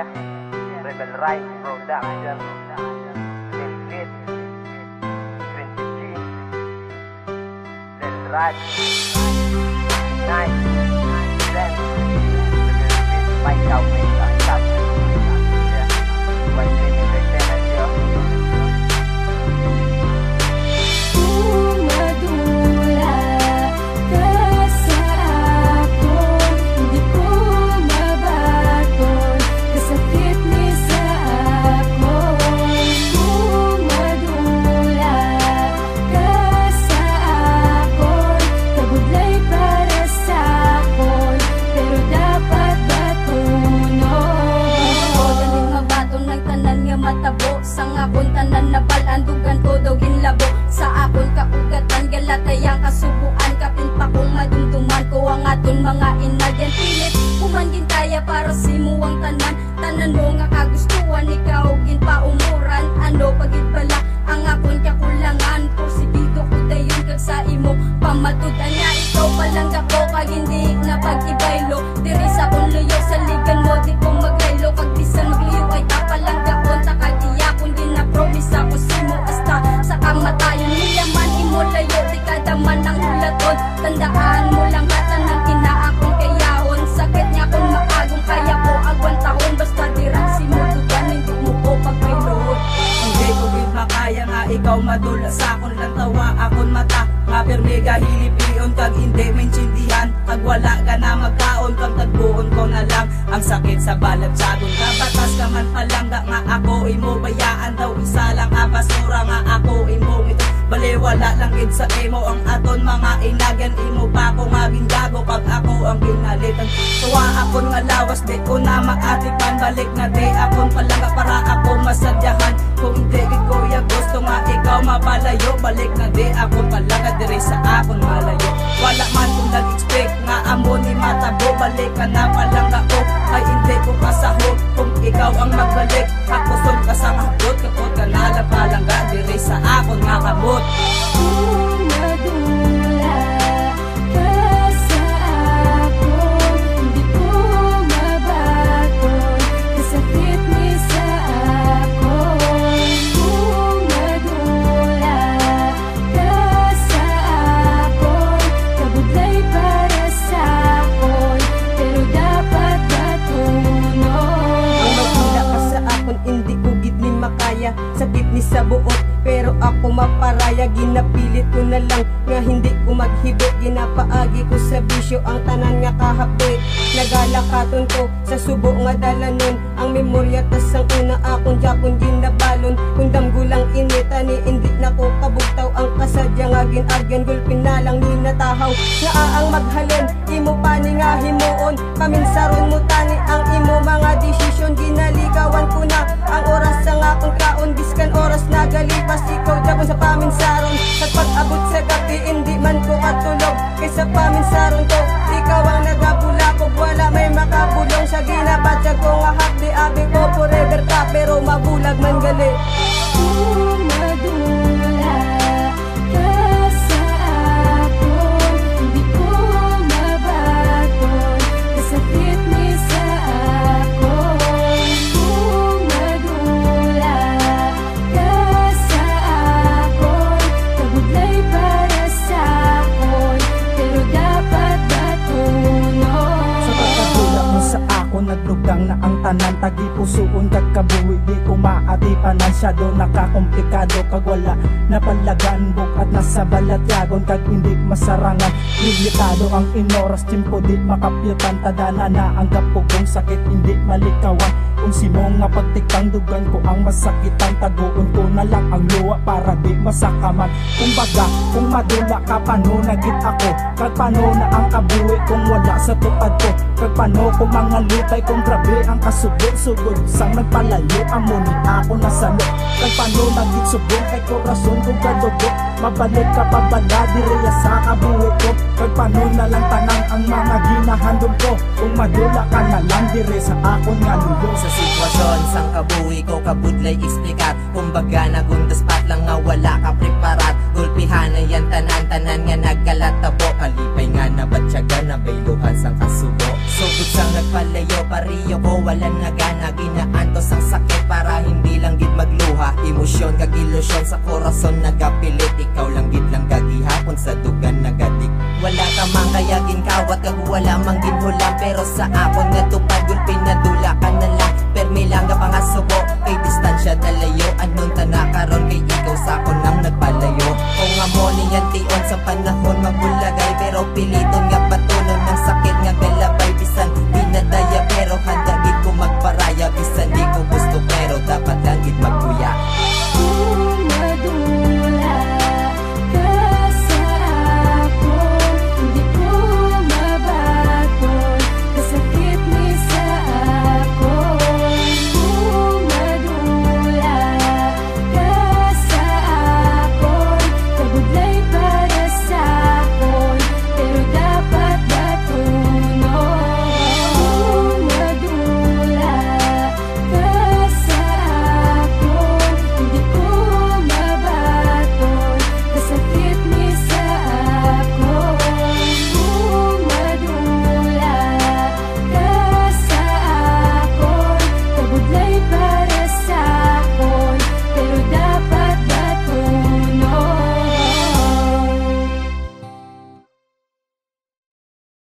Yeah, Rebel Rise Production, Lil Kid, 20G, Lil Raj, Nice, Zen, Rebel Beat, Mike Out, Stop. Yeah, one minute back then at you. Sang akon tanan na balandugan ko daw ginlabo. Sa akon kaugatan galatayang kasubuan. Kapin pa kong madumduman ko ang aton mga inagyan. Pilit kuman gintaya para simuang tanan. Tanan mo nga kagustuhan, ikaw ginpaumuran. Ano pagidbala ang akon kakulangan. Porsibido ko dayon kag sa imo pamatudan nga ikaw palang dako kag hindi na pag-ibaylo. Diri sa akong luyo sa ligan mo di ko maglaylo. Kag bisan magliyo ay tapalang dakon takag kung gina-promise ako simo hasta sa kamatayon. Nilaman imo layo, di kadaman ang ulaton. Tandaan mo lang hatan ng kinaakong kayahon. Sakit niya kung maagong kaya ko agwan tahon. Basta dirasi mo dugan, hindi mo ko pagpilot. Hindi ko gid makaya nga ikaw madula sa akon lang tawa akon mata. Nga permega hilipion kag hindi maintindihan. Kag wala ka na magkaon kag tagbuon ko na lang ang sakit sa balat sagon. Kabatas ka man palangga nga ako imo bayaan daw isa lang abasura nga ako imo ito. Bali wala lang gid sa imo ang aton mga inagyan. Imo pa ko nga gingago kag ako ang ginalitan. Tuwa akon nga lawas di ko na maatipan. Balik na di akon palangga para ako masadyahan. Kung hindi gid ko ya gusto nga ikaw mapalayo. Balik na di akon palangga diri sa akon malayo. Wala man kung nag-expect nga amo ni matabo. Balik ka na palangga ko ay hindi ko kasaho. Kung ikaw ang magbalik ako son ka sa mahdot. Kapot ka na lang palangga diri sa akon nga kamot. Sakit ni sa buot pero ako maparaya. Ginapilit ko na lang nga hindi ko maghibit. Ginapaagi ko sa bisyo ang tanan nga kahapit. Nagalakaton ko sa subo nga dalanon. Ang memorya tas ang una akong jakon ginabalon. Kundam gulang inita ni hindi na ko kabugtaw. Ang kasadya nga ginagyan gulpin na lang ni natahaw. Nga ang maghalin imo pa ni nga himuon. Paminsaron mo tani ang imo mga desisyon. Ginaligawan ko na ang oras sa nga akong kaon. Biskan oras na galipas ikaw jabon sa paminsaron. Sa pag-abot sa gabi hindi man ko katulog. Kaysa paminsaron ko ikaw ang nagabula ko. Wala may makabulong sa ginabatyag ko nga hapdi abi ko forever ka pero mabulag man gali. Naglugang na ang tanan tagi pusuon kag kabuhi di ko maatipanan. Syado nakakomplikado kag wala napalagan bukat nasa balatyagon kag hindi masarangan. Limitado ang inoras timpo di makapyutan. Tadana na ang gapugong sakit hindi malikawan. Kung sino nga pagtikang dugan ko ang masakitan. Taguon ko na lang ang luwa para di masakaman. Kumbaga kung madula ka pano nagit ako. Kag pano na ang kabuhi kung wala sa tupad ko. Kag pano ko mga lutay kung grabe ang kasugod-sugod. Sang nagpalayo amo ni ako nasalo. Kag pano nagit subong kay korason kong kadugo. Mabalik ka pa bala direya sa kabuhi ko. Kag pano na lang tanang ang mga ginahandog ko. Kung madula ka na lang dire sa akon nga luyo. Sa sitwasyon sang kabuhi ko kabudlay explicar. Kumbaga nagundas pat lang nga wala ka preparat. Gulpihan na yan tanan-tanan nga nagkalatabo. Kalipay nga nabatsyagan na bayluhan sang kasubo. Sugod sang nagpalayo pariyo ko wala na gana, ginaantos ang sakit para hindi lang gid magluha. Emosyon kag ilusyon sa korason nagapilit, ikaw lang gid lang gagihapon sa dugan nagadik. Wala ka man kaya ginkawat kag wala man ginhulam, pero sa akon nga tupad gulpin na dula ka na lang. Permi lang ka pangasubo kay distansya dalayo, anon ta na karon kay ikaw sa akon nang nagpalayo. Kung amo niyan tion sa panahon